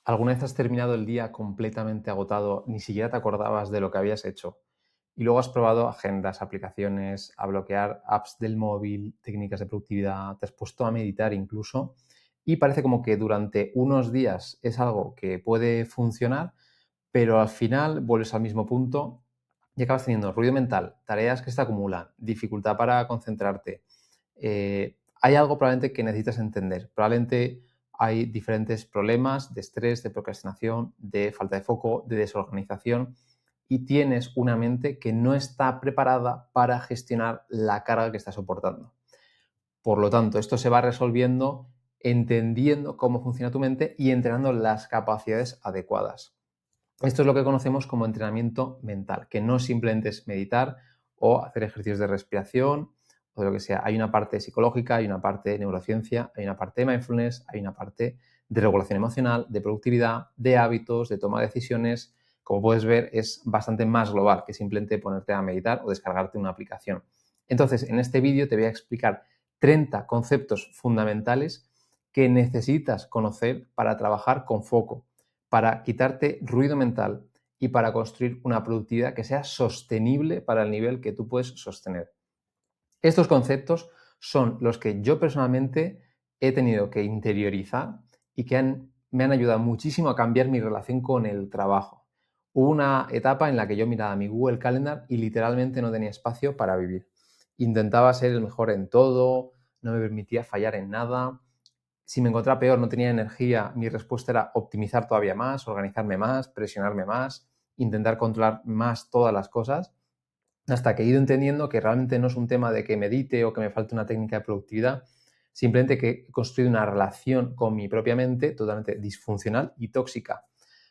¿Alguna vez has terminado el día completamente agotado, ni siquiera te acordabas de lo que habías hecho? Y luego has probado agendas, aplicaciones, a bloquear apps del móvil, técnicas de productividad, te has puesto a meditar incluso, y parece como que durante unos días es algo que puede funcionar, pero al final vuelves al mismo punto y acabas teniendo ruido mental, tareas que se acumulan, dificultad para concentrarte. Hay algo probablemente que necesitas entender. Probablemente hay diferentes problemas de estrés, de procrastinación, de falta de foco, de desorganización y tienes una mente que no está preparada para gestionar la carga que estás soportando. Por lo tanto, esto se va resolviendo entendiendo cómo funciona tu mente y entrenando las capacidades adecuadas. Esto es lo que conocemos como entrenamiento mental, que no simplemente es meditar o hacer ejercicios de respiración o de lo que sea. Hay una parte psicológica, hay una parte de neurociencia, hay una parte de mindfulness, hay una parte de regulación emocional, de productividad, de hábitos, de toma de decisiones. Como puedes ver, es bastante más global que simplemente ponerte a meditar o descargarte una aplicación. Entonces, en este vídeo te voy a explicar 30 conceptos fundamentales que necesitas conocer para trabajar con foco, para quitarte ruido mental y para construir una productividad que sea sostenible para el nivel que tú puedes sostener. Estos conceptos son los que yo personalmente he tenido que interiorizar y que me han ayudado muchísimo a cambiar mi relación con el trabajo. Hubo una etapa en la que yo miraba mi Google Calendar y literalmente no tenía espacio para vivir. Intentaba ser el mejor en todo, no me permitía fallar en nada. Si me encontraba peor, no tenía energía, mi respuesta era optimizar todavía más, organizarme más, presionarme más, intentar controlar más todas las cosas, hasta que he ido entendiendo que realmente no es un tema de que medite o que me falte una técnica de productividad, simplemente que he construido una relación con mi propia mente totalmente disfuncional y tóxica.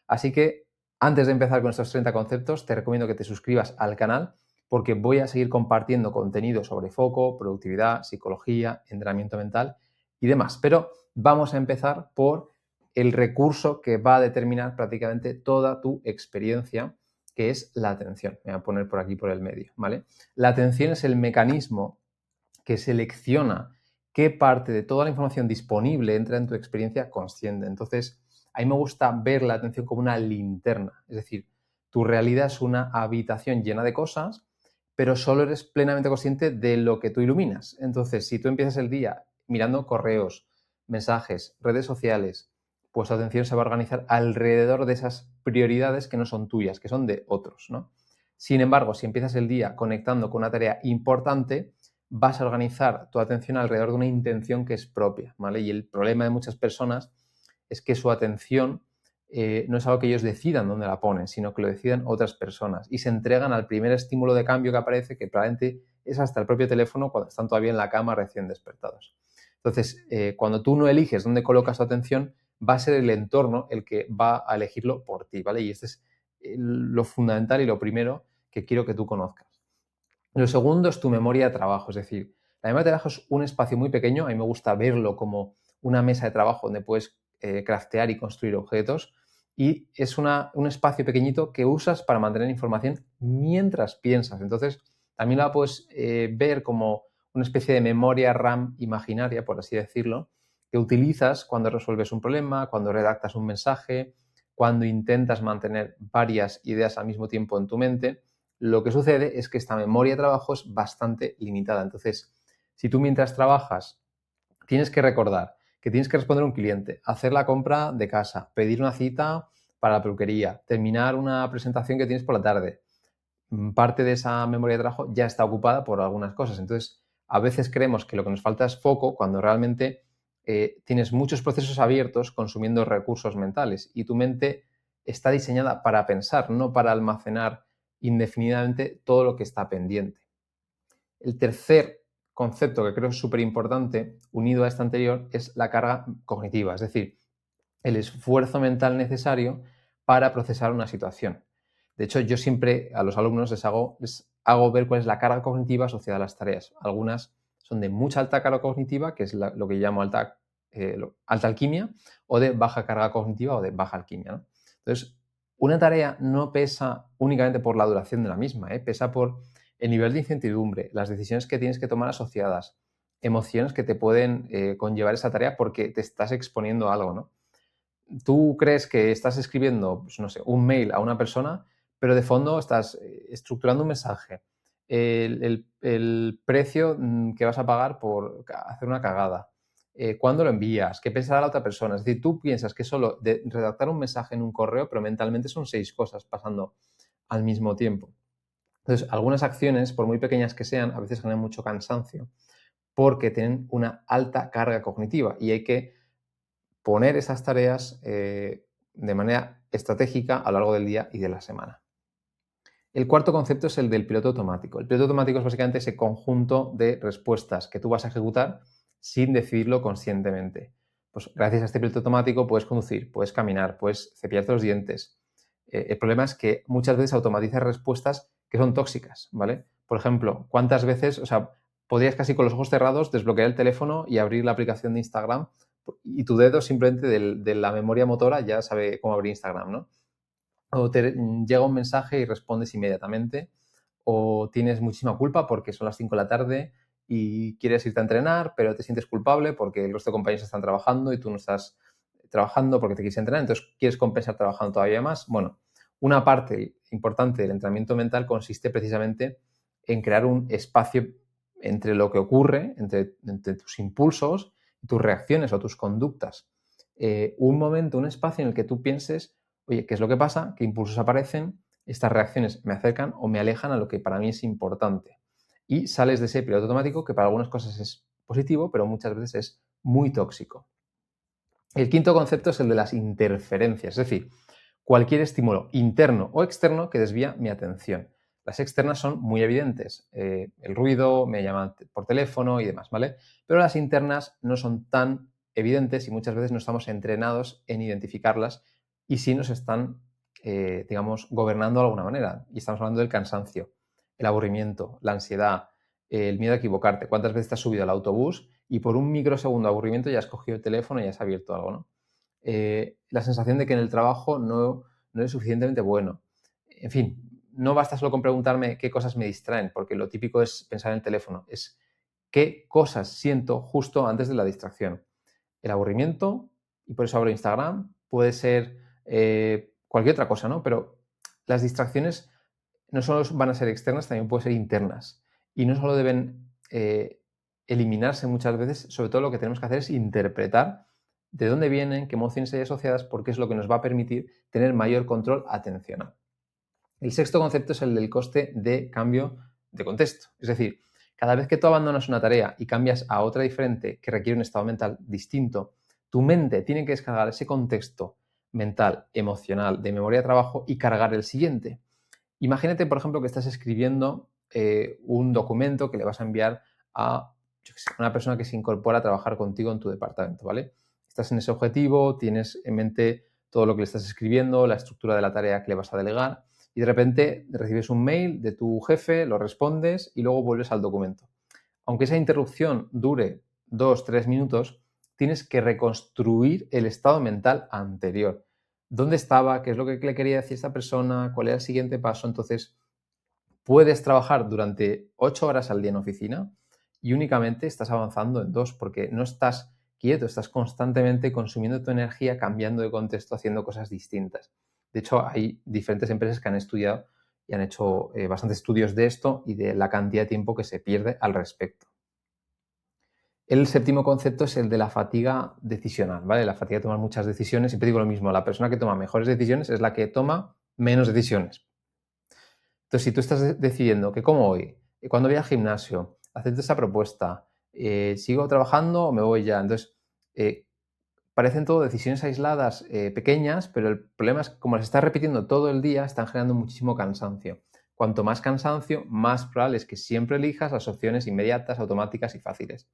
Así que antes de empezar con estos 30 conceptos, te recomiendo que te suscribas al canal porque voy a seguir compartiendo contenido sobre foco, productividad, psicología, entrenamiento mental y demás. Pero vamos a empezar por el recurso que va a determinar prácticamente toda tu experiencia, que es la atención. Me voy a poner por aquí por el medio, ¿vale? La atención es el mecanismo que selecciona qué parte de toda la información disponible entra en tu experiencia consciente. Entonces, a mí me gusta ver la atención como una linterna, es decir, tu realidad es una habitación llena de cosas, pero solo eres plenamente consciente de lo que tú iluminas. Entonces, si tú empiezas el día mirando correos, mensajes, redes sociales, pues tu atención se va a organizar alrededor de esas prioridades que no son tuyas, que son de otros, ¿no? Sin embargo, si empiezas el día conectando con una tarea importante, vas a organizar tu atención alrededor de una intención que es propia, ¿vale? Y el problema de muchas personas es que su atención no es algo que ellos decidan dónde la ponen, sino que lo decidan otras personas y se entregan al primer estímulo de cambio que aparece, que probablemente es hasta el propio teléfono cuando están todavía en la cama recién despertados. Entonces, cuando tú no eliges dónde colocas tu atención, va a ser el entorno el que va a elegirlo por ti, ¿vale? Y este es lo fundamental y lo primero que quiero que tú conozcas. Lo segundo es tu memoria de trabajo, es decir, la memoria de trabajo es un espacio muy pequeño, a mí me gusta verlo como una mesa de trabajo donde puedes craftear y construir objetos y es un espacio pequeñito que usas para mantener información mientras piensas. Entonces, también la puedes ver como una especie de memoria RAM imaginaria, por así decirlo, que utilizas cuando resuelves un problema, cuando redactas un mensaje, cuando intentas mantener varias ideas al mismo tiempo en tu mente. Lo que sucede es que esta memoria de trabajo es bastante limitada. Entonces, si tú mientras trabajas tienes que recordar que tienes que responder a un cliente, hacer la compra de casa, pedir una cita para la peluquería, terminar una presentación que tienes por la tarde, parte de esa memoria de trabajo ya está ocupada por algunas cosas. Entonces, a veces creemos que lo que nos falta es foco cuando realmente tienes muchos procesos abiertos consumiendo recursos mentales y tu mente está diseñada para pensar, no para almacenar indefinidamente todo lo que está pendiente. El tercer concepto que creo es súper importante, unido a este anterior, es la carga cognitiva, es decir, el esfuerzo mental necesario para procesar una situación. De hecho, yo siempre a los alumnos les hago ver cuál es la carga cognitiva asociada a las tareas. Algunas son de mucha alta carga cognitiva, que es lo que yo llamo alta alquimia, o de baja carga cognitiva o de baja alquimia, ¿no? Entonces, una tarea no pesa únicamente por la duración de la misma, pesa por el nivel de incertidumbre, las decisiones que tienes que tomar asociadas, emociones que te pueden conllevar esa tarea porque te estás exponiendo a algo, ¿no? tú crees que estás escribiendo, pues, no sé, un mail a una persona, pero de fondo estás estructurando un mensaje. El precio que vas a pagar por hacer una cagada. ¿Cuándo lo envías? ¿Qué pensará la otra persona? Es decir, tú piensas que solo de redactar un mensaje en un correo, pero mentalmente son 6 cosas pasando al mismo tiempo. Entonces, algunas acciones, por muy pequeñas que sean, a veces generan mucho cansancio porque tienen una alta carga cognitiva y hay que poner esas tareas de manera estratégica a lo largo del día y de la semana. El cuarto concepto es el del piloto automático. El piloto automático es básicamente ese conjunto de respuestas que tú vas a ejecutar sin decidirlo conscientemente. Pues gracias a este piloto automático puedes conducir, puedes caminar, puedes cepillarte los dientes. El problema es que muchas veces automatizas respuestas que son tóxicas, ¿vale? Por ejemplo, ¿cuántas veces, o sea, podrías casi con los ojos cerrados desbloquear el teléfono y abrir la aplicación de Instagram y tu dedo simplemente de la memoria motora ya sabe cómo abrir Instagram, ¿no? O te llega un mensaje y respondes inmediatamente, o tienes muchísima culpa porque son las 5 de la tarde y quieres irte a entrenar, pero te sientes culpable porque el resto de compañeros están trabajando y tú no estás trabajando porque te quieres entrenar, entonces quieres compensar trabajando todavía más. Bueno, una parte importante del entrenamiento mental consiste precisamente en crear un espacio entre lo que ocurre, entre tus impulsos, tus reacciones o tus conductas. Un momento, un espacio en el que tú pienses, oye, ¿qué es lo que pasa? ¿Qué impulsos aparecen? Estas reacciones me acercan o me alejan a lo que para mí es importante. Y sales de ese piloto automático que para algunas cosas es positivo, pero muchas veces es muy tóxico. El quinto concepto es el de las interferencias, es decir, cualquier estímulo interno o externo que desvía mi atención. Las externas son muy evidentes, el ruido, me llaman por teléfono y demás, ¿vale? Pero las internas no son tan evidentes y muchas veces no estamos entrenados en identificarlas y sí nos están, digamos, gobernando de alguna manera. Y estamos hablando del cansancio, el aburrimiento, la ansiedad, el miedo a equivocarte. ¿Cuántas veces te has subido al autobús y por un microsegundo de aburrimiento ya has cogido el teléfono y ya has abierto algo, ¿no? La sensación de que en el trabajo no es suficientemente bueno. En fin, no basta solo con preguntarme qué cosas me distraen, porque lo típico es pensar en el teléfono, es qué cosas siento justo antes de la distracción. El aburrimiento, y por eso abro Instagram, puede ser cualquier otra cosa, ¿no? Pero las distracciones no solo van a ser externas, también pueden ser internas. Y no solo deben eliminarse muchas veces, sobre todo lo que tenemos que hacer es interpretar de dónde vienen, qué emociones hay asociadas, porque es lo que nos va a permitir tener mayor control atencional. El sexto concepto es el del coste de cambio de contexto. Es decir, cada vez que tú abandonas una tarea y cambias a otra diferente que requiere un estado mental distinto, tu mente tiene que descargar ese contexto mental, emocional, de memoria de trabajo y cargar el siguiente. Imagínate, por ejemplo, que estás escribiendo un documento que le vas a enviar a yo qué sé, una persona que se incorpora a trabajar contigo en tu departamento, ¿vale? Estás en ese objetivo, tienes en mente todo lo que le estás escribiendo, la estructura de la tarea que le vas a delegar y de repente recibes un mail de tu jefe, lo respondes y luego vuelves al documento. Aunque esa interrupción dure 2, 3 minutos, tienes que reconstruir el estado mental anterior. ¿Dónde estaba? ¿Qué es lo que le quería decir esta persona? ¿Cuál era el siguiente paso? Entonces, puedes trabajar durante 8 horas al día en oficina y únicamente estás avanzando en 2 porque no estás quieto, estás constantemente consumiendo tu energía, cambiando de contexto, haciendo cosas distintas. De hecho, hay diferentes empresas que han estudiado y han hecho bastantes estudios de esto y de la cantidad de tiempo que se pierde al respecto. El séptimo concepto es el de la fatiga decisional, ¿vale? La fatiga de tomar muchas decisiones. Siempre digo lo mismo, la persona que toma mejores decisiones es la que toma menos decisiones. Entonces, si tú estás decidiendo que como hoy, cuando voy al gimnasio, acepto esa propuesta, sigo trabajando o me voy ya. Entonces, eh, parecen todo decisiones aisladas, pequeñas, pero el problema es que como las estás repitiendo todo el día, están generando muchísimo cansancio. Cuanto más cansancio, más probable es que siempre elijas las opciones inmediatas, automáticas y fáciles.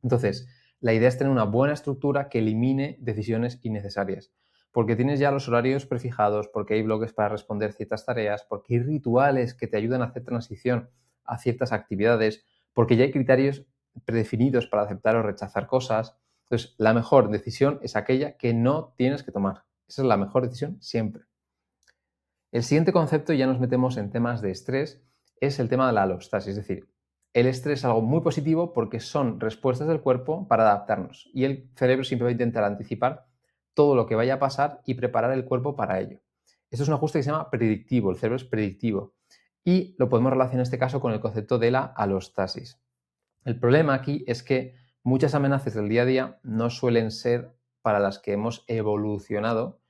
Entonces, la idea es tener una buena estructura que elimine decisiones innecesarias, porque tienes ya los horarios prefijados, porque hay bloques para responder ciertas tareas, porque hay rituales que te ayudan a hacer transición a ciertas actividades, porque ya hay criterios predefinidos para aceptar o rechazar cosas. Entonces, la mejor decisión es aquella que no tienes que tomar. Esa es la mejor decisión siempre. El siguiente concepto, y ya nos metemos en temas de estrés, es el tema de la alostasis, es decir, el estrés es algo muy positivo porque son respuestas del cuerpo para adaptarnos y el cerebro siempre va a intentar anticipar todo lo que vaya a pasar y preparar el cuerpo para ello. Esto es un ajuste que se llama predictivo, el cerebro es predictivo. Y lo podemos relacionar en este caso con el concepto de la alostasis. El problema aquí es que muchas amenazas del día a día no suelen ser para las que hemos evolucionado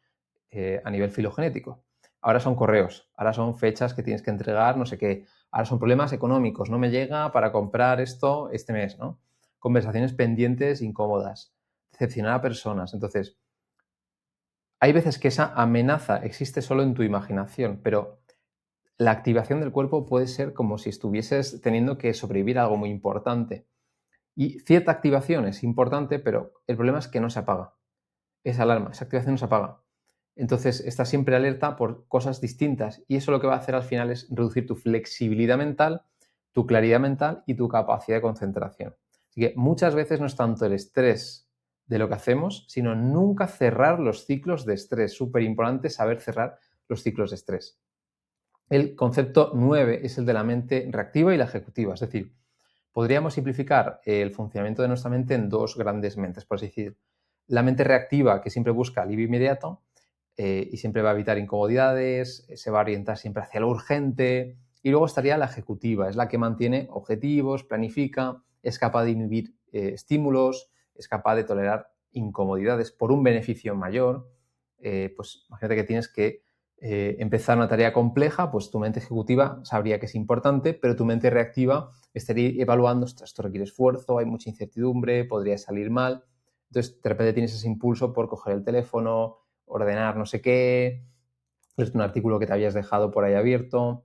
a nivel filogenético. Ahora son correos, ahora son fechas que tienes que entregar, no sé qué, ahora son problemas económicos, no me llega para comprar esto este mes, ¿no? Conversaciones pendientes incómodas, decepcionar a personas. Entonces, hay veces que esa amenaza existe solo en tu imaginación, pero la activación del cuerpo puede ser como si estuvieses teniendo que sobrevivir a algo muy importante. Y cierta activación es importante, pero el problema es que no se apaga. Esa alarma, esa activación no se apaga. Entonces, estás siempre alerta por cosas distintas y eso lo que va a hacer al final es reducir tu flexibilidad mental, tu claridad mental y tu capacidad de concentración. Así que muchas veces no es tanto el estrés de lo que hacemos, sino nunca cerrar los ciclos de estrés. Súper importante saber cerrar los ciclos de estrés. El concepto 9 es el de la mente reactiva y la ejecutiva, es decir, podríamos simplificar el funcionamiento de nuestra mente en dos grandes mentes, por así decir. La mente reactiva, que siempre busca alivio inmediato y siempre va a evitar incomodidades, se va a orientar siempre hacia lo urgente. Y luego estaría la ejecutiva, es la que mantiene objetivos, planifica, es capaz de inhibir estímulos, es capaz de tolerar incomodidades por un beneficio mayor. Pues imagínate que tienes que empezar una tarea compleja, pues tu mente ejecutiva sabría que es importante, pero tu mente reactiva estaría evaluando, esto requiere esfuerzo, hay mucha incertidumbre, podría salir mal. Entonces, de repente tienes ese impulso por coger el teléfono, ordenar no sé qué, leerte un artículo que te habías dejado por ahí abierto.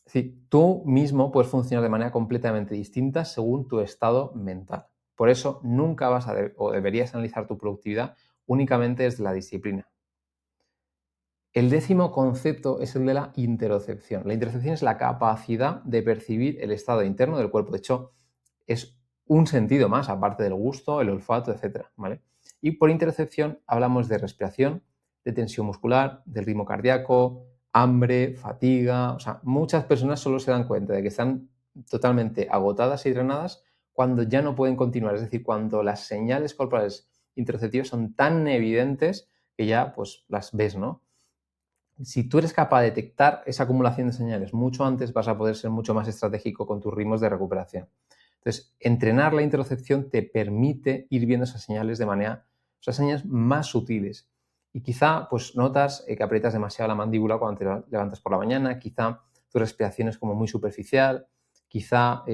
Es decir, tú mismo puedes funcionar de manera completamente distinta según tu estado mental. Por eso, nunca vas a o deberías analizar tu productividad únicamente desde la disciplina. El 10º concepto es el de la interocepción. La interocepción es la capacidad de percibir el estado interno del cuerpo. De hecho, es un sentido más, aparte del gusto, el olfato, etc. ¿Vale? Y por interocepción hablamos de respiración, de tensión muscular, del ritmo cardíaco, hambre, fatiga. O sea, muchas personas solo se dan cuenta de que están totalmente agotadas y drenadas cuando ya no pueden continuar. Es decir, cuando las señales corporales interoceptivas son tan evidentes que ya pues las ves, ¿no? Si tú eres capaz de detectar esa acumulación de señales mucho antes, vas a poder ser mucho más estratégico con tus ritmos de recuperación. Entonces, entrenar la interocepción te permite ir viendo esas señales de manera, esas señales más sutiles. Y quizá, pues notas que aprietas demasiado la mandíbula cuando te levantas por la mañana, quizá tu respiración es como muy superficial, quizá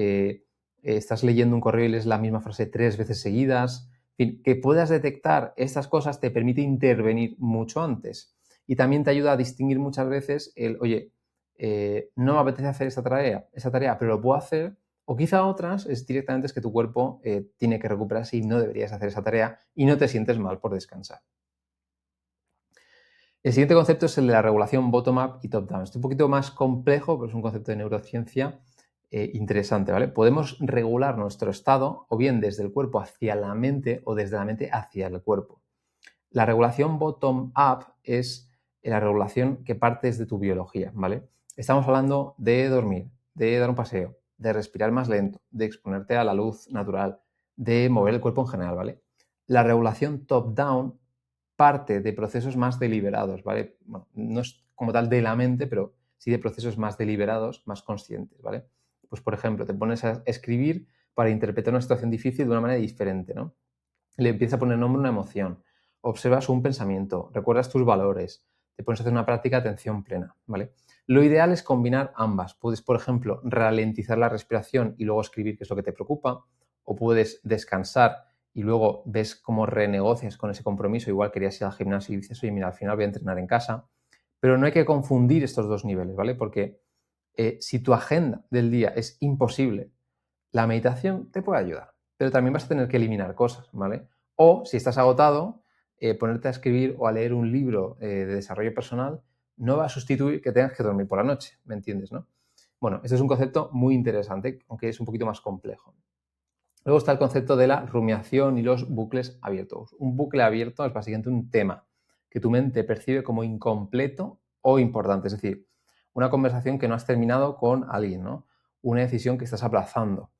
estás leyendo un correo y lees la misma frase 3 veces seguidas. En fin, que puedas detectar estas cosas te permite intervenir mucho antes. Y también te ayuda a distinguir muchas veces el, oye, no me apetece hacer esta tarea, pero lo puedo hacer. O quizá otras es directamente es que tu cuerpo tiene que recuperarse y no deberías hacer esa tarea y no te sientes mal por descansar. El siguiente concepto es el de la regulación bottom-up y top-down. Es un poquito más complejo, pero es un concepto de neurociencia interesante, ¿vale? Podemos regular nuestro estado o bien desde el cuerpo hacia la mente o desde la mente hacia el cuerpo. La regulación bottom-up es la regulación que parte desde tu biología, ¿vale? Estamos hablando de dormir, de dar un paseo, de respirar más lento, de exponerte a la luz natural, de mover el cuerpo en general, ¿vale? La regulación top-down parte de procesos más deliberados, ¿vale? Bueno, no es como tal de la mente, pero sí de procesos más deliberados, más conscientes, ¿vale? Pues, por ejemplo, te pones a escribir para interpretar una situación difícil de una manera diferente, ¿no? Le empiezas a poner nombre a una emoción, observas un pensamiento, recuerdas tus valores, te pones a hacer una práctica de atención plena, ¿vale? Lo ideal es combinar ambas. Puedes, por ejemplo, ralentizar la respiración y luego escribir qué es lo que te preocupa, o puedes descansar y luego ves cómo renegocias con ese compromiso. Igual querías ir al gimnasio y dices, oye, mira, al final voy a entrenar en casa. Pero no hay que confundir estos dos niveles, ¿vale? Porque si tu agenda del día es imposible, la meditación te puede ayudar, pero también vas a tener que eliminar cosas, ¿vale? O si estás agotado, ponerte a escribir o a leer un libro de desarrollo personal no va a sustituir que tengas que dormir por la noche, ¿me entiendes, no? Bueno, este es un concepto muy interesante, aunque es un poquito más complejo. Luego está el concepto de la rumiación y los bucles abiertos. Un bucle abierto es básicamente un tema que tu mente percibe como incompleto o importante, es decir, una conversación que no has terminado con alguien, ¿no? Una decisión que estás aplazando,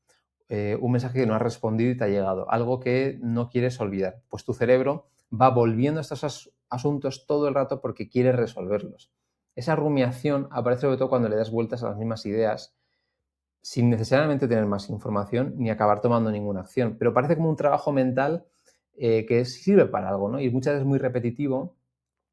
un mensaje que no has respondido y te ha llegado, algo que no quieres olvidar. Pues tu cerebro va volviendo a estos asuntos todo el rato porque quiere resolverlos. Esa rumiación aparece sobre todo cuando le das vueltas a las mismas ideas sin necesariamente tener más información ni acabar tomando ninguna acción, pero parece como un trabajo mental que sirve para algo, ¿no? Y muchas veces es muy repetitivo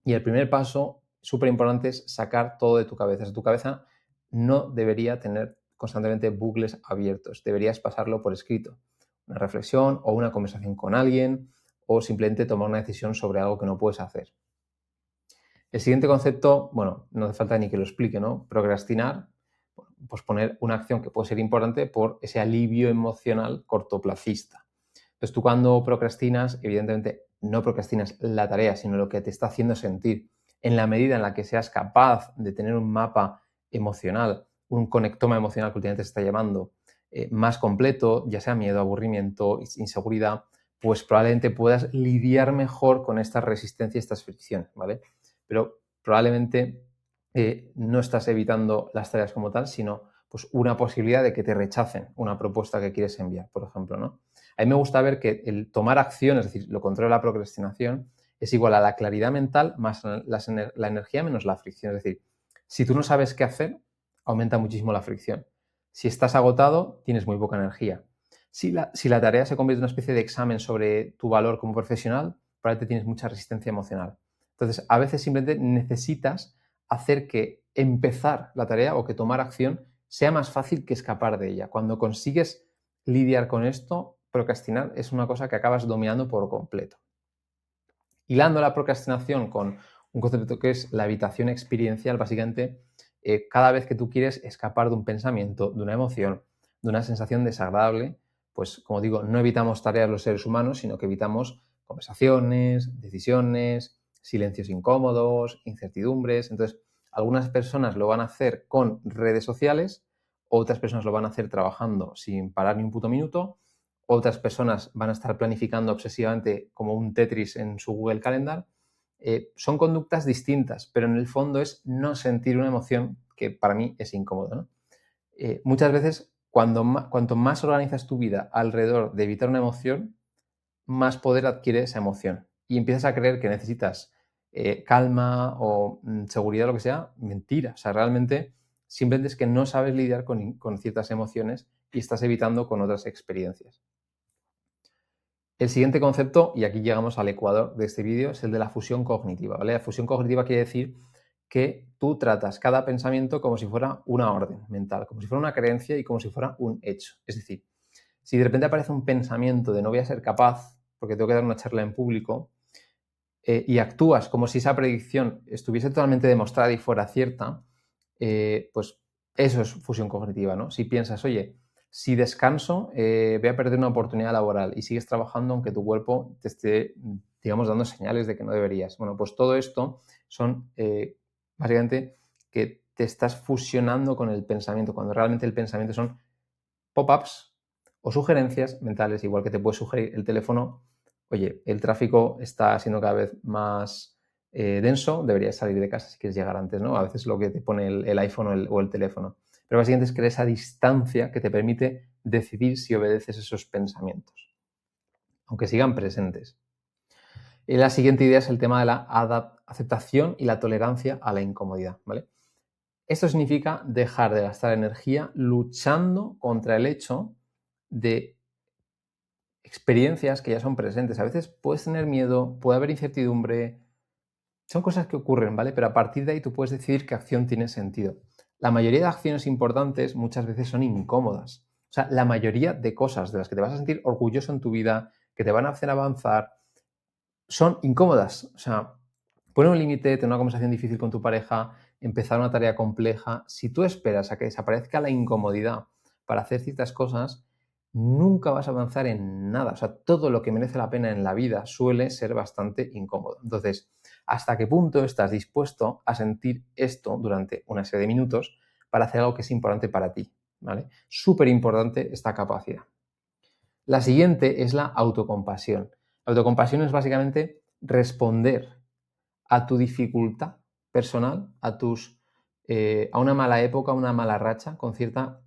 y el primer paso, súper importante, es sacar todo de tu cabeza. Tu cabeza no debería tener constantemente bucles abiertos, deberías pasarlo por escrito. Una reflexión o una conversación con alguien o simplemente tomar una decisión sobre algo que no puedes hacer. El siguiente concepto, bueno, no hace falta ni que lo explique, ¿no? Procrastinar, posponer una acción que puede ser importante por ese alivio emocional cortoplacista. Entonces, tú cuando procrastinas, evidentemente no procrastinas la tarea, sino lo que te está haciendo sentir. En la medida en la que seas capaz de tener un mapa emocional, un conectoma emocional que últimamente se está llamando, más completo, ya sea miedo, aburrimiento, inseguridad, pues probablemente puedas lidiar mejor con esta resistencia y estas fricciones, ¿vale? Pero probablemente no estás evitando las tareas como tal, sino pues una posibilidad de que te rechacen una propuesta que quieres enviar, por ejemplo, ¿no? A mí me gusta ver que el tomar acción, es decir, lo contrario a la procrastinación, es igual a la claridad mental más la energía menos la fricción. Es decir, si tú no sabes qué hacer, aumenta muchísimo la fricción. Si estás agotado, tienes muy poca energía. Si la tarea se convierte en una especie de examen sobre tu valor como profesional, probablemente tienes mucha resistencia emocional. Entonces, a veces simplemente necesitas hacer que empezar la tarea o que tomar acción sea más fácil que escapar de ella. Cuando consigues lidiar con esto, procrastinar es una cosa que acabas dominando por completo. Hilando la procrastinación con un concepto que es la evitación experiencial, básicamente, cada vez que tú quieres escapar de un pensamiento, de una emoción, de una sensación desagradable, pues como digo, no evitamos tareas los seres humanos, sino que evitamos conversaciones, decisiones, silencios incómodos, incertidumbres. Entonces, algunas personas lo van a hacer con redes sociales, otras personas lo van a hacer trabajando sin parar ni un puto minuto, otras personas van a estar planificando obsesivamente como un Tetris en su Google Calendar. Son conductas distintas, pero en el fondo es no sentir una emoción que para mí es incómodo, ¿no? Muchas veces, cuanto más organizas tu vida alrededor de evitar una emoción, más poder adquiere esa emoción. Y empiezas a creer que necesitas calma o seguridad, lo que sea. Mentira. O sea, realmente simplemente es que no sabes lidiar con ciertas emociones y estás evitando con otras experiencias. El siguiente concepto, y aquí llegamos al ecuador de este vídeo, es el de la fusión cognitiva, ¿vale? La fusión cognitiva quiere decir que tú tratas cada pensamiento como si fuera una orden mental, como si fuera una creencia y como si fuera un hecho. Es decir, si de repente aparece un pensamiento de no voy a ser capaz porque tengo que dar una charla en público y actúas como si esa predicción estuviese totalmente demostrada y fuera cierta, pues eso es fusión cognitiva, ¿no? Si piensas, oye, si descanso, voy a perder una oportunidad laboral y sigues trabajando aunque tu cuerpo te esté, digamos, dando señales de que no deberías. Bueno, pues todo esto son básicamente que te estás fusionando con el pensamiento, cuando realmente el pensamiento son pop-ups o sugerencias mentales, igual que te puede sugerir el teléfono, oye, el tráfico está siendo cada vez más denso, deberías salir de casa si quieres llegar antes, ¿no? A veces lo que te pone el iPhone o el teléfono. Pero básicamente es crear esa distancia que te permite decidir si obedeces esos pensamientos, aunque sigan presentes. Y la siguiente idea es el tema de la aceptación y la tolerancia a la incomodidad, ¿vale? Esto significa dejar de gastar energía luchando contra el hecho de experiencias que ya son presentes. A veces puedes tener miedo, puede haber incertidumbre, son cosas que ocurren, ¿vale? Pero a partir de ahí tú puedes decidir qué acción tiene sentido. La mayoría de acciones importantes muchas veces son incómodas. O sea, la mayoría de cosas de las que te vas a sentir orgulloso en tu vida, que te van a hacer avanzar, son incómodas. O sea, poner un límite, tener una conversación difícil con tu pareja, empezar una tarea compleja. Si tú esperas a que desaparezca la incomodidad para hacer ciertas cosas, nunca vas a avanzar en nada. O sea, todo lo que merece la pena en la vida suele ser bastante incómodo. Entonces, ¿hasta qué punto estás dispuesto a sentir esto durante una serie de minutos para hacer algo que es importante para ti? ¿Vale? Súper importante esta capacidad. La siguiente es la autocompasión. La autocompasión es básicamente responder a tu dificultad personal, a una mala época, a una mala racha, con cierta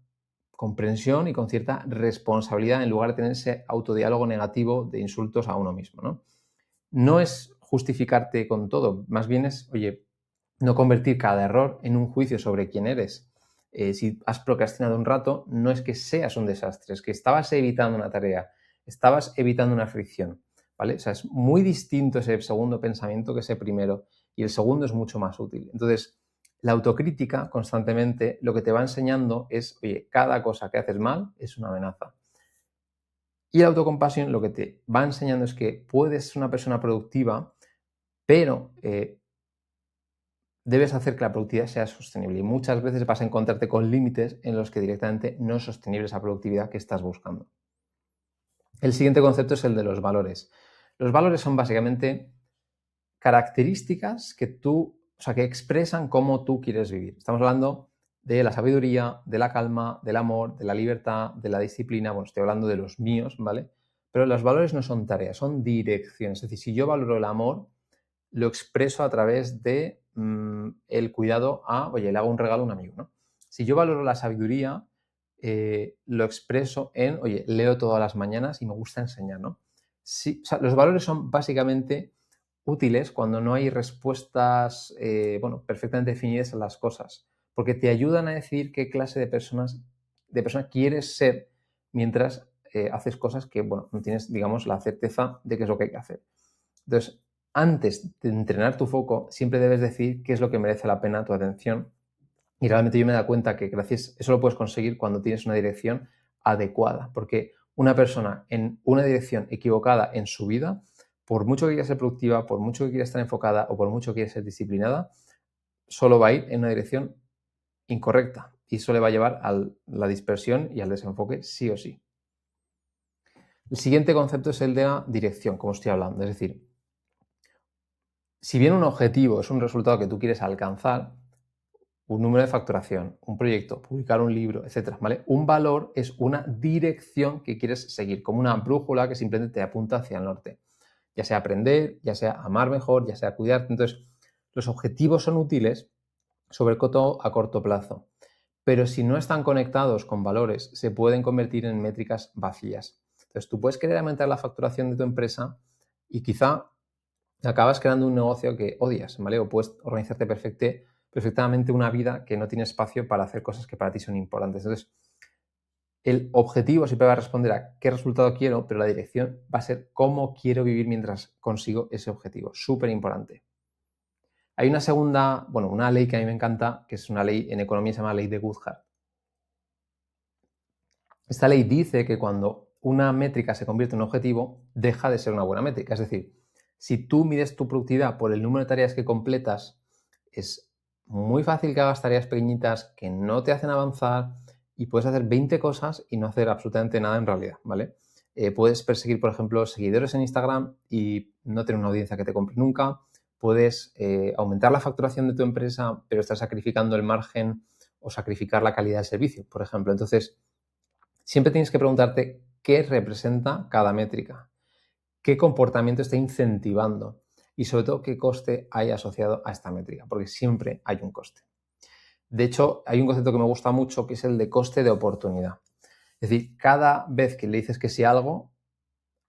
comprensión y con cierta responsabilidad en lugar de tener ese autodiálogo negativo de insultos a uno mismo, ¿no? no es justificarte con todo, más bien es, oye, no convertir cada error en un juicio sobre quién eres. Si has procrastinado un rato, no es que seas un desastre, es que estabas evitando una tarea, estabas evitando una fricción, ¿vale? O sea, es muy distinto ese segundo pensamiento que ese primero, y el segundo es mucho más útil. Entonces, la autocrítica constantemente lo que te va enseñando es, oye, cada cosa que haces mal es una amenaza. Y la autocompasión lo que te va enseñando es que puedes ser una persona productiva, pero debes hacer que la productividad sea sostenible. Y muchas veces vas a encontrarte con límites en los que directamente no es sostenible esa productividad que estás buscando. El siguiente concepto es el de los valores. Los valores son básicamente características que que expresan cómo tú quieres vivir. Estamos hablando de la sabiduría, de la calma, del amor, de la libertad, de la disciplina. Bueno, estoy hablando de los míos, ¿vale? Pero los valores no son tareas, son direcciones. Es decir, si yo valoro el amor, lo expreso a través de el cuidado oye, le hago un regalo a un amigo, ¿no? Si yo valoro la sabiduría, lo expreso en, oye, leo todas las mañanas y me gusta enseñar, ¿no? Sí, o sea, los valores son básicamente útiles cuando no hay respuestas, perfectamente definidas a las cosas, porque te ayudan a decidir qué clase de persona quieres ser mientras haces cosas que, bueno, no tienes, digamos, la certeza de qué es lo que hay que hacer. Entonces, antes de entrenar tu foco, siempre debes decir qué es lo que merece la pena tu atención. Y realmente yo me he dado cuenta que eso lo puedes conseguir cuando tienes una dirección adecuada, porque una persona en una dirección equivocada en su vida, por mucho que quiera ser productiva, por mucho que quiera estar enfocada o por mucho que quiera ser disciplinada, solo va a ir en una dirección incorrecta y eso le va a llevar a la dispersión y al desenfoque sí o sí. El siguiente concepto es el de la dirección, como estoy hablando, es decir, si bien un objetivo es un resultado que tú quieres alcanzar, un número de facturación, un proyecto, publicar un libro, etcétera, ¿vale? Un valor es una dirección que quieres seguir, como una brújula que simplemente te apunta hacia el norte. Ya sea aprender, ya sea amar mejor, ya sea cuidarte. Entonces, los objetivos son útiles, sobre todo a corto plazo, pero si no están conectados con valores, se pueden convertir en métricas vacías. Entonces, tú puedes querer aumentar la facturación de tu empresa y quizá acabas creando un negocio que odias, ¿vale? O puedes organizarte perfectamente una vida que no tiene espacio para hacer cosas que para ti son importantes. Entonces, el objetivo siempre va a responder a qué resultado quiero, pero la dirección va a ser cómo quiero vivir mientras consigo ese objetivo. Súper importante. Hay una ley que a mí me encanta, que es una ley en economía, se llama ley de Goodhart. Esta ley dice que cuando una métrica se convierte en un objetivo, deja de ser una buena métrica. Es decir, si tú mides tu productividad por el número de tareas que completas, es muy fácil que hagas tareas pequeñitas que no te hacen avanzar y puedes hacer 20 cosas y no hacer absolutamente nada en realidad, ¿vale? Puedes perseguir, por ejemplo, seguidores en Instagram y no tener una audiencia que te compre nunca. Puedes aumentar la facturación de tu empresa, pero estás sacrificando el margen o sacrificar la calidad del servicio, por ejemplo. Entonces, siempre tienes que preguntarte qué representa cada métrica, qué comportamiento está incentivando y sobre todo qué coste hay asociado a esta métrica, porque siempre hay un coste. De hecho, hay un concepto que me gusta mucho que es el de coste de oportunidad. Es decir, cada vez que le dices que sí a algo,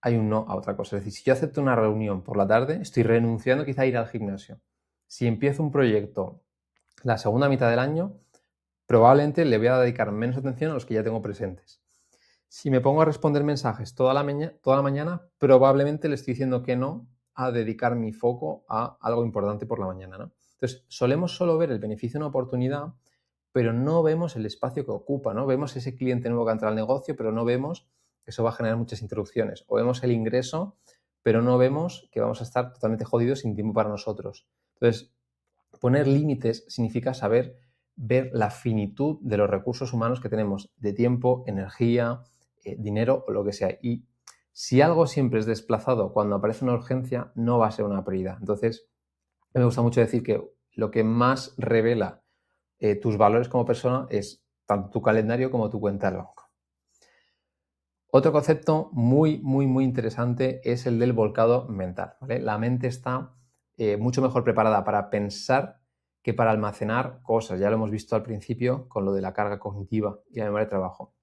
hay un no a otra cosa. Es decir, si yo acepto una reunión por la tarde, estoy renunciando quizá a ir al gimnasio. Si empiezo un proyecto la segunda mitad del año, probablemente le voy a dedicar menos atención a los que ya tengo presentes. Si me pongo a responder mensajes toda la mañana, probablemente le estoy diciendo que no a dedicar mi foco a algo importante por la mañana, ¿no? Entonces, solemos solo ver el beneficio de una oportunidad, pero no vemos el espacio que ocupa, ¿no? Vemos ese cliente nuevo que entra al negocio, pero no vemos que eso va a generar muchas interrupciones. O vemos el ingreso, pero no vemos que vamos a estar totalmente jodidos sin tiempo para nosotros. Entonces, poner límites significa saber ver la finitud de los recursos humanos que tenemos de tiempo, energía, dinero o lo que sea. Y si algo siempre es desplazado cuando aparece una urgencia, no va a ser una prioridad. Entonces, me gusta mucho decir que lo que más revela tus valores como persona es tanto tu calendario como tu cuenta del banco. Otro concepto muy, muy, muy interesante es el del volcado mental, ¿vale? La mente está mucho mejor preparada para pensar que para almacenar cosas. Ya lo hemos visto al principio con lo de la carga cognitiva y la memoria de trabajo.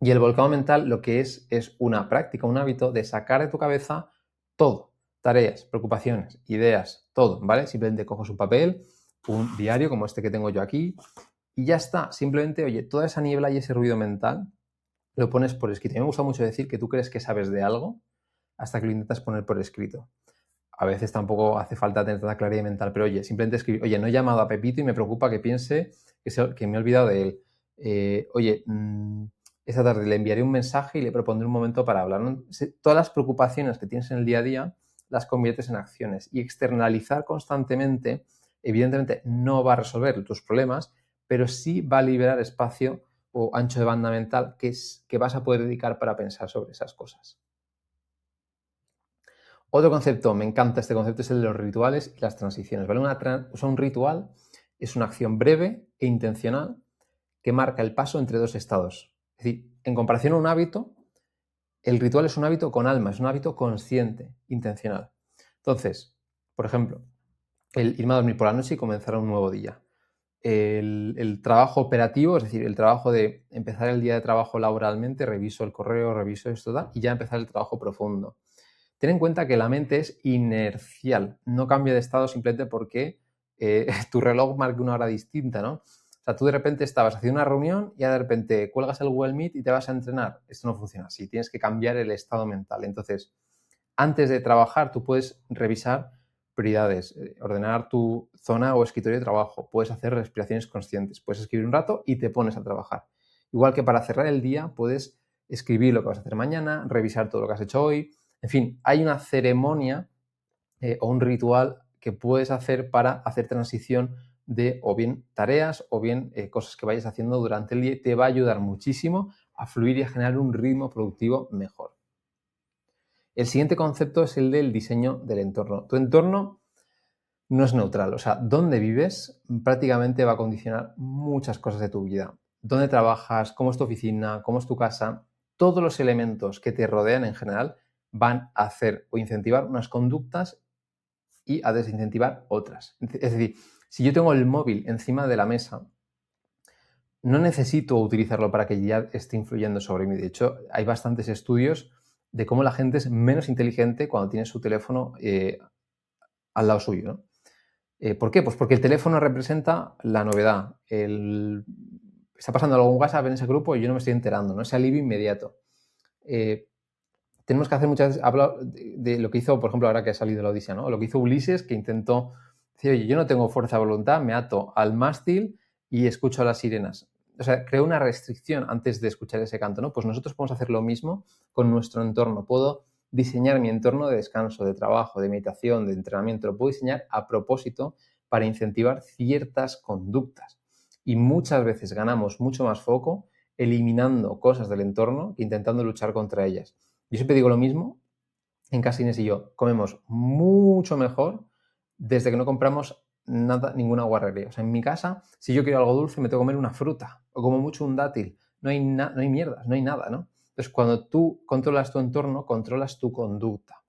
Y el volcado mental lo que es una práctica, un hábito de sacar de tu cabeza todo. tareas, preocupaciones, ideas, todo, ¿vale? Simplemente coges un papel, un diario como este que tengo yo aquí y ya está. Simplemente, oye, toda esa niebla y ese ruido mental lo pones por escrito. A mí me gusta mucho decir que tú crees que sabes de algo hasta que lo intentas poner por escrito. A veces tampoco hace falta tener tanta claridad mental, pero oye, simplemente escribir, oye, no he llamado a Pepito y me preocupa que piense que me he olvidado de él. Oye, esta tarde le enviaré un mensaje y le propondré un momento para hablar, ¿no? Todas las preocupaciones que tienes en el día a día las conviertes en acciones y externalizar constantemente, evidentemente no va a resolver tus problemas, pero sí va a liberar espacio o ancho de banda mental que vas a poder dedicar para pensar sobre esas cosas. Otro concepto, me encanta este concepto, es el de los rituales y las transiciones, ¿vale? Un ritual es una acción breve e intencional que marca el paso entre dos estados. Es decir, en comparación a un hábito, el ritual es un hábito con alma, es un hábito consciente, intencional. Entonces, por ejemplo, el irme a dormir por la noche y comenzar un nuevo día. El trabajo operativo, es decir, el trabajo de empezar el día de trabajo laboralmente, reviso el correo, reviso esto, y ya empezar el trabajo profundo. Ten en cuenta que la mente es inercial, no cambia de estado simplemente porque tu reloj marque una hora distinta, ¿no? O sea, tú de repente estabas haciendo una reunión y ya de repente cuelgas el Google Meet y te vas a entrenar. Esto no funciona así, tienes que cambiar el estado mental. Entonces, antes de trabajar, tú puedes revisar prioridades, ordenar tu zona o escritorio de trabajo, puedes hacer respiraciones conscientes, puedes escribir un rato y te pones a trabajar. Igual que para cerrar el día, puedes escribir lo que vas a hacer mañana, revisar todo lo que has hecho hoy. En fin, hay una ceremonia o un ritual que puedes hacer para hacer transición de o bien tareas o bien cosas que vayas haciendo durante el día. Te va a ayudar muchísimo a fluir y a generar un ritmo productivo mejor. El siguiente concepto es el del diseño del entorno. Tu entorno no es neutral, o sea, dónde vives prácticamente va a condicionar muchas cosas de tu vida. Dónde trabajas, cómo es tu oficina, cómo es tu casa, todos los elementos que te rodean en general van a hacer o incentivar unas conductas y a desincentivar otras. Es decir, si yo tengo el móvil encima de la mesa, no necesito utilizarlo para que ya esté influyendo sobre mí. De hecho, hay bastantes estudios de cómo la gente es menos inteligente cuando tiene su teléfono al lado suyo, ¿no? ¿Por qué? Pues porque el teléfono representa la novedad. Está pasando algo en WhatsApp en ese grupo y yo no me estoy enterando, ¿no? Ese alivio inmediato. Tenemos que hacer muchas veces, hablo de lo que hizo, por ejemplo, ahora que ha salido la Odisea, ¿no? Lo que hizo Ulises, que intentó decir, oye, yo no tengo fuerza de voluntad, me ato al mástil y escucho a las sirenas. O sea, creo una restricción antes de escuchar ese canto, ¿no? Pues nosotros podemos hacer lo mismo con nuestro entorno. Puedo diseñar mi entorno de descanso, de trabajo, de meditación, de entrenamiento. Lo puedo diseñar a propósito para incentivar ciertas conductas. Y muchas veces ganamos mucho más foco eliminando cosas del entorno que intentando luchar contra ellas. Yo siempre digo lo mismo, en casa Inés y yo comemos mucho mejor desde que no compramos nada, ninguna guarrería. O sea, en mi casa, si yo quiero algo dulce, me tengo que comer una fruta o como mucho un dátil. No hay mierdas, no hay nada, ¿no? Entonces, cuando tú controlas tu entorno, controlas tu conducta.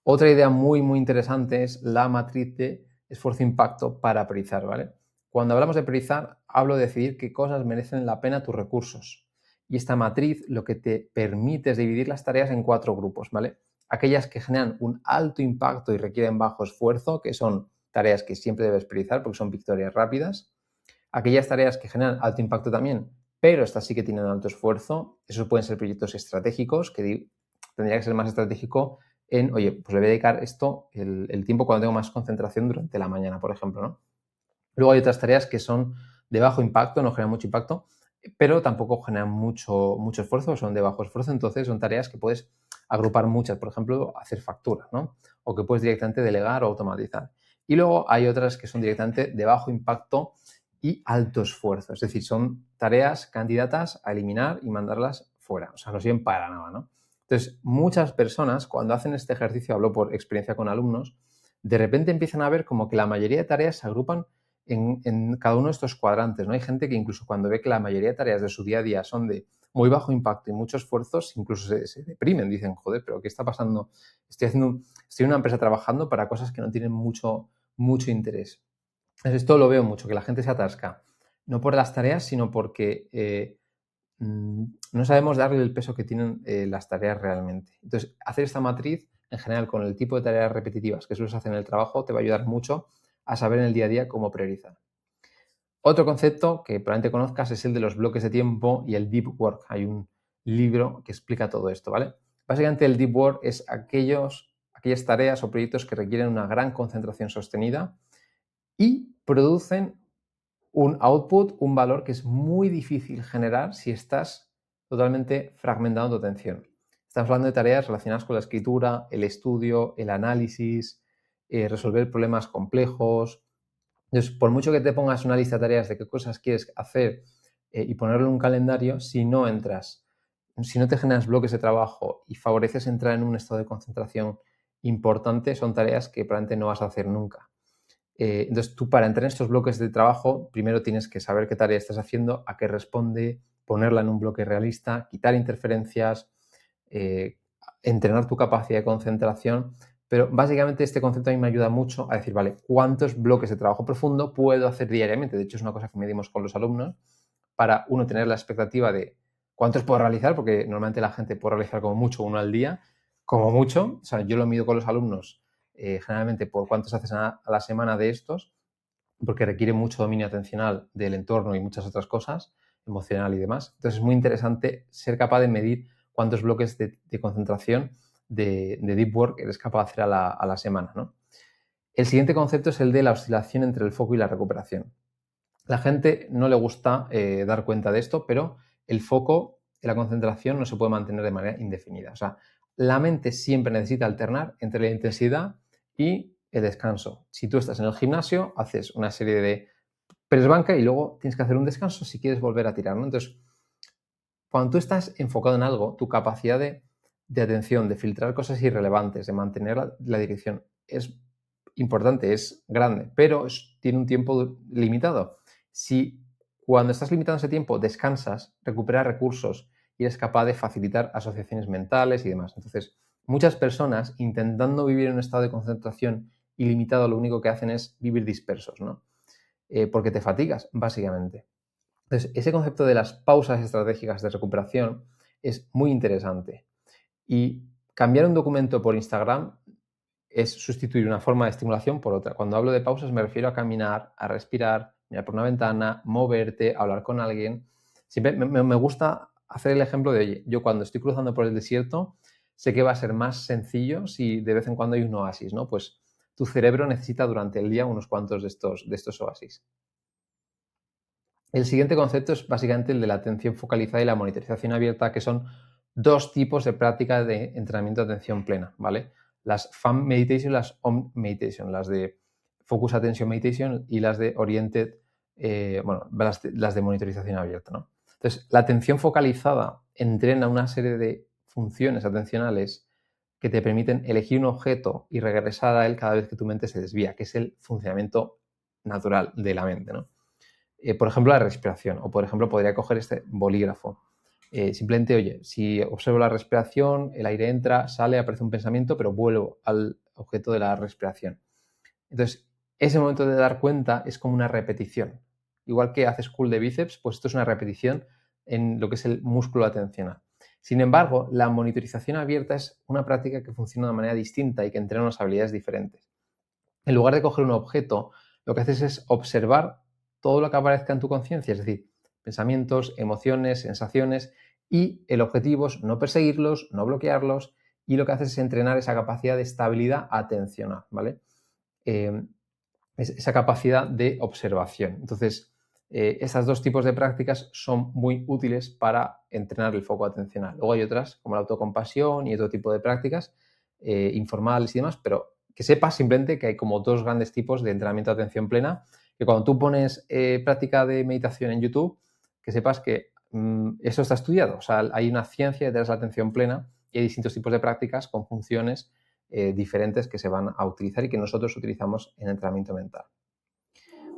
Otra idea muy, muy interesante es la matriz de esfuerzo-impacto para priorizar, ¿vale? Cuando hablamos de priorizar, hablo de decidir qué cosas merecen la pena tus recursos. Y esta matriz lo que te permite es dividir las tareas en 4 grupos, ¿vale? Aquellas que generan un alto impacto y requieren bajo esfuerzo, que son tareas que siempre debes priorizar porque son victorias rápidas. Aquellas tareas que generan alto impacto también, pero estas sí que tienen alto esfuerzo. Esos pueden ser proyectos estratégicos, que tendría que ser más estratégico en, oye, pues le voy a dedicar esto el tiempo cuando tengo más concentración durante la mañana, por ejemplo, ¿no? Luego hay otras tareas que son de bajo impacto, no generan mucho impacto, pero tampoco generan mucho esfuerzo, son de bajo esfuerzo, entonces son tareas que puedes agrupar muchas, por ejemplo, hacer facturas, ¿no? O que puedes directamente delegar o automatizar. Y luego hay otras que son directamente de bajo impacto y alto esfuerzo, es decir, son tareas candidatas a eliminar y mandarlas fuera, o sea, no sirven para nada, ¿no? Entonces, muchas personas cuando hacen este ejercicio, hablo por experiencia con alumnos, de repente empiezan a ver como que la mayoría de tareas se agrupan en cada uno de estos cuadrantes, ¿no? Hay gente que incluso cuando ve que la mayoría de tareas de su día a día son de muy bajo impacto y muchos esfuerzos, incluso se deprimen, dicen, joder, pero ¿qué está pasando? Estoy en una empresa trabajando para cosas que no tienen mucho interés. Entonces, esto lo veo mucho, que la gente se atasca, no por las tareas, sino porque no sabemos darle el peso que tienen las tareas realmente. Entonces, hacer esta matriz en general con el tipo de tareas repetitivas que sueles hacer en el trabajo, te va a ayudar mucho a saber en el día a día cómo priorizar. Otro concepto que probablemente conozcas es el de los bloques de tiempo y el deep work. Hay un libro que explica todo esto, ¿vale? Básicamente el deep work es aquellas tareas o proyectos que requieren una gran concentración sostenida y producen un output, un valor que es muy difícil generar si estás totalmente fragmentando tu atención. Estamos hablando de tareas relacionadas con la escritura, el estudio, el análisis, resolver problemas complejos. Entonces, por mucho que te pongas una lista de tareas de qué cosas quieres hacer y ponerlo en un calendario, si no te generas bloques de trabajo y favoreces entrar en un estado de concentración importante, son tareas que probablemente no vas a hacer nunca. Entonces, tú para entrar en estos bloques de trabajo, primero tienes que saber qué tarea estás haciendo, a qué responde, ponerla en un bloque realista, quitar interferencias, eh, entrenar tu capacidad de concentración. Pero básicamente este concepto a mí me ayuda mucho a decir, vale, ¿cuántos bloques de trabajo profundo puedo hacer diariamente? De hecho, es una cosa que medimos con los alumnos para, uno, tener la expectativa de cuántos puedo realizar, porque normalmente la gente puede realizar como mucho uno al día, como mucho. O sea, yo lo mido con los alumnos generalmente por cuántos haces a la semana de estos, porque requiere mucho dominio atencional del entorno y muchas otras cosas, emocional y demás. Entonces es muy interesante ser capaz de medir cuántos bloques de concentración de deep work eres capaz de hacer a la semana, ¿no? El siguiente concepto es el de la oscilación entre el foco y la recuperación. La gente no le gusta dar cuenta de esto, pero el foco y la concentración no se puede mantener de manera indefinida. O sea, la mente siempre necesita alternar entre la intensidad y el descanso. Si tú estás en el gimnasio, haces una serie de press banca y luego tienes que hacer un descanso si quieres volver a tirar, ¿no? Entonces, cuando tú estás enfocado en algo, tu capacidad de atención, de filtrar cosas irrelevantes, de mantener la dirección es importante, es grande, pero tiene un tiempo limitado. Si cuando estás limitado ese tiempo descansas, recuperas recursos y eres capaz de facilitar asociaciones mentales y demás. Entonces, muchas personas intentando vivir en un estado de concentración ilimitado, lo único que hacen es vivir dispersos, ¿no? Porque te fatigas, básicamente. Entonces, ese concepto de las pausas estratégicas de recuperación es muy interesante. Y cambiar un documento por Instagram es sustituir una forma de estimulación por otra. Cuando hablo de pausas me refiero a caminar, a respirar, mirar por una ventana, moverte, hablar con alguien. Siempre me gusta hacer el ejemplo de, oye, yo cuando estoy cruzando por el desierto sé que va a ser más sencillo si de vez en cuando hay un oasis, ¿no? Pues tu cerebro necesita durante el día unos cuantos de estos oasis. El siguiente concepto es básicamente el de la atención focalizada y la monitorización abierta, que son dos tipos de práctica de entrenamiento de atención plena, ¿vale? Las FAM Meditation y las OM Meditation, las de Focus Attention Meditation y las de Oriented, las de monitorización abierta, ¿no? Entonces, la atención focalizada entrena una serie de funciones atencionales que te permiten elegir un objeto y regresar a él cada vez que tu mente se desvía, que es el funcionamiento natural de la mente, ¿no? Por ejemplo, la respiración. O, por ejemplo, podría coger este bolígrafo. Simplemente, oye, si observo la respiración, el aire entra, sale, aparece un pensamiento, pero vuelvo al objeto de la respiración. Entonces, ese momento de dar cuenta es como una repetición. Igual que haces curl de bíceps, pues esto es una repetición en lo que es el músculo atencional. Sin embargo, la monitorización abierta es una práctica que funciona de manera distinta y que entrena unas habilidades diferentes. En lugar de coger un objeto, lo que haces es observar todo lo que aparezca en tu conciencia, es decir, pensamientos, emociones, sensaciones, y el objetivo es no perseguirlos, no bloquearlos, y lo que haces es entrenar esa capacidad de estabilidad atencional, ¿vale? Esa capacidad de observación. Entonces, estos dos tipos de prácticas son muy útiles para entrenar el foco atencional. Luego hay otras, como la autocompasión y otro tipo de prácticas informales y demás, pero que sepas simplemente que hay como dos grandes tipos de entrenamiento de atención plena, que cuando tú pones práctica de meditación en YouTube, que sepas que eso está estudiado. O sea, hay una ciencia detrás de la atención plena y hay distintos tipos de prácticas con funciones diferentes que se van a utilizar y que nosotros utilizamos en entrenamiento mental.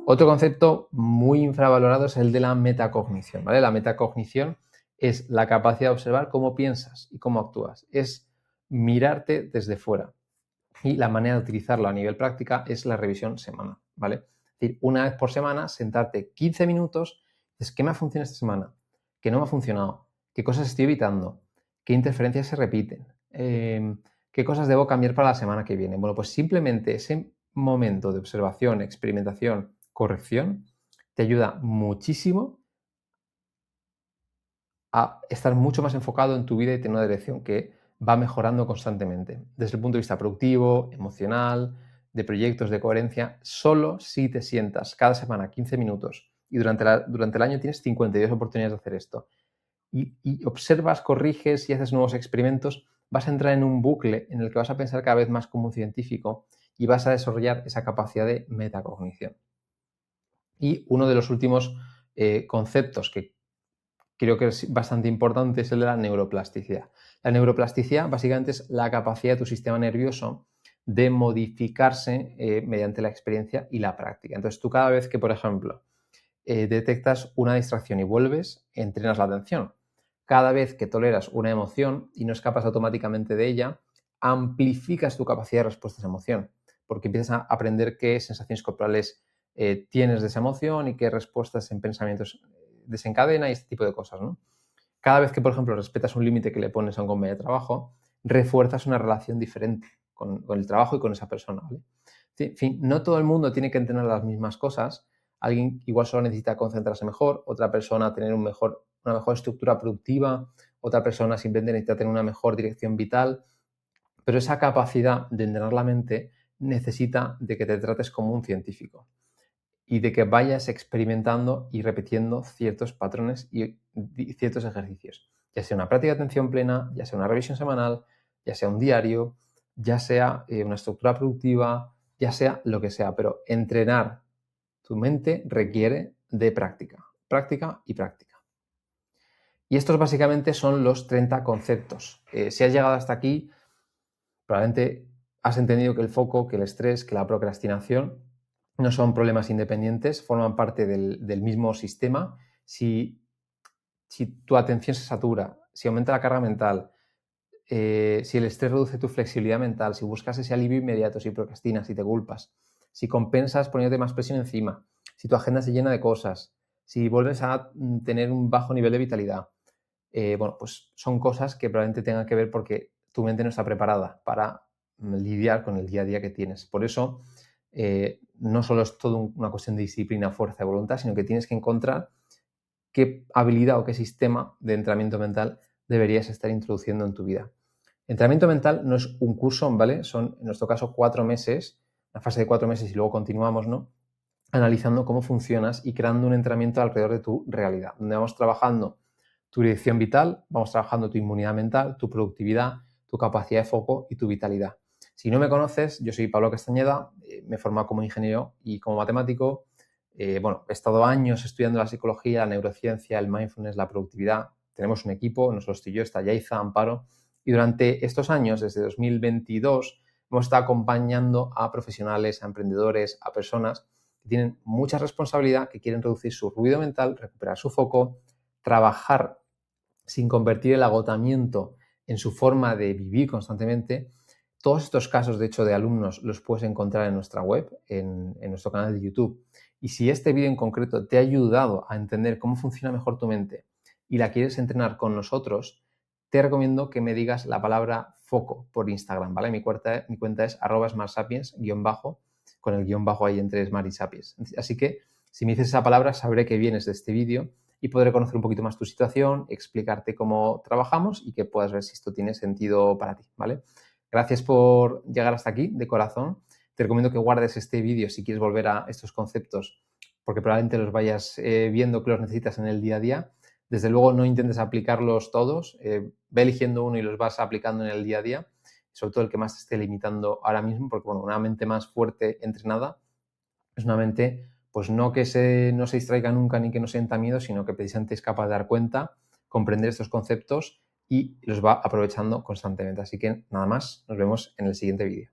Otro concepto muy infravalorado es el de la metacognición, ¿vale? La metacognición es la capacidad de observar cómo piensas y cómo actúas. Es mirarte desde fuera. Y la manera de utilizarlo a nivel práctica es la revisión semanal, ¿vale? Es decir, una vez por semana, sentarte 15 minutos, es qué me ha funcionado esta semana, qué no me ha funcionado, qué cosas estoy evitando, qué interferencias se repiten, ¿Qué cosas debo cambiar para la semana que viene? Bueno, pues simplemente ese momento de observación, experimentación, corrección, te ayuda muchísimo a estar mucho más enfocado en tu vida y tener una dirección que va mejorando constantemente. Desde el punto de vista productivo, emocional, de proyectos, de coherencia, solo si te sientas cada semana 15 minutos y durante el año tienes 52 oportunidades de hacer esto y observas, corriges y haces nuevos experimentos, vas a entrar en un bucle en el que vas a pensar cada vez más como un científico y vas a desarrollar esa capacidad de metacognición. Y uno de los últimos conceptos que creo que es bastante importante es el de la neuroplasticidad. La neuroplasticidad básicamente es la capacidad de tu sistema nervioso de modificarse mediante la experiencia y la práctica. Entonces tú cada vez que, por ejemplo, detectas una distracción y vuelves, entrenas la atención. Cada vez que toleras una emoción y no escapas automáticamente de ella, amplificas tu capacidad de respuesta a esa emoción, porque empiezas a aprender qué sensaciones corporales tienes de esa emoción y qué respuestas en pensamientos desencadena y este tipo de cosas, ¿no? Cada vez que, por ejemplo, respetas un límite que le pones a un compañero de trabajo, refuerzas una relación diferente con el trabajo y con esa persona, ¿vale? En fin, no todo el mundo tiene que entrenar las mismas cosas. Alguien igual solo necesita concentrarse mejor, otra persona tener una mejor estructura productiva, otra persona simplemente necesita tener una mejor dirección vital, pero esa capacidad de entrenar la mente necesita de que te trates como un científico y de que vayas experimentando y repitiendo ciertos patrones y ciertos ejercicios, ya sea una práctica de atención plena, ya sea una revisión semanal, ya sea un diario, ya sea una estructura productiva, ya sea lo que sea, pero entrenar tu mente requiere de práctica, práctica y práctica. Y estos básicamente son los 30 conceptos. Si has llegado hasta aquí, probablemente has entendido que el foco, que el estrés, que la procrastinación no son problemas independientes, forman parte del mismo sistema. Si tu atención se satura, si aumenta la carga mental, si el estrés reduce tu flexibilidad mental, si buscas ese alivio inmediato, si procrastinas, si te culpas, si compensas poniéndote más presión encima, si tu agenda se llena de cosas, si vuelves a tener un bajo nivel de vitalidad, bueno, pues son cosas que probablemente tengan que ver porque tu mente no está preparada para lidiar con el día a día que tienes. Por eso, no solo es todo una cuestión de disciplina, fuerza y voluntad, sino que tienes que encontrar qué habilidad o qué sistema de entrenamiento mental deberías estar introduciendo en tu vida. Entrenamiento mental no es un curso, ¿vale? Son, en nuestro caso, 4 meses, una fase de 4 meses y luego continuamos, ¿no? Analizando cómo funcionas y creando un entrenamiento alrededor de tu realidad, donde vamos trabajando tu dirección vital, vamos trabajando tu inmunidad mental, tu productividad, tu capacidad de foco y tu vitalidad. Si no me conoces, yo soy Pablo Castañeda, me he formado como ingeniero y como matemático. Bueno, he estado años estudiando la psicología, la neurociencia, el mindfulness, la productividad. Tenemos un equipo, no solo estoy yo, está Yaiza, Amparo. Y durante estos años, desde 2022, hemos estado acompañando a profesionales, a emprendedores, a personas que tienen mucha responsabilidad, que quieren reducir su ruido mental, recuperar su foco, trabajar sin convertir el agotamiento en su forma de vivir constantemente. Todos estos casos, de hecho, de alumnos los puedes encontrar en nuestra web, en nuestro canal de YouTube. Y si este vídeo en concreto te ha ayudado a entender cómo funciona mejor tu mente y la quieres entrenar con nosotros, te recomiendo que me digas la palabra foco por Instagram, ¿vale? Mi cuenta es @smartsapiens_, con el guión bajo ahí entre Smart y Sapiens. Así que si me dices esa palabra, sabré que vienes de este vídeo y podré conocer un poquito más tu situación, explicarte cómo trabajamos y que puedas ver si esto tiene sentido para ti, ¿vale? Gracias por llegar hasta aquí, de corazón. Te recomiendo que guardes este vídeo si quieres volver a estos conceptos, porque probablemente los vayas viendo que los necesitas en el día a día. Desde luego no intentes aplicarlos todos, ve eligiendo uno y los vas aplicando en el día a día, sobre todo el que más te esté limitando ahora mismo, porque bueno, una mente más fuerte, entrenada, es una mente pues no que no se distraiga nunca ni que no sienta miedo, sino que precisamente es capaz de dar cuenta, comprender estos conceptos y los va aprovechando constantemente. Así que nada más, nos vemos en el siguiente vídeo.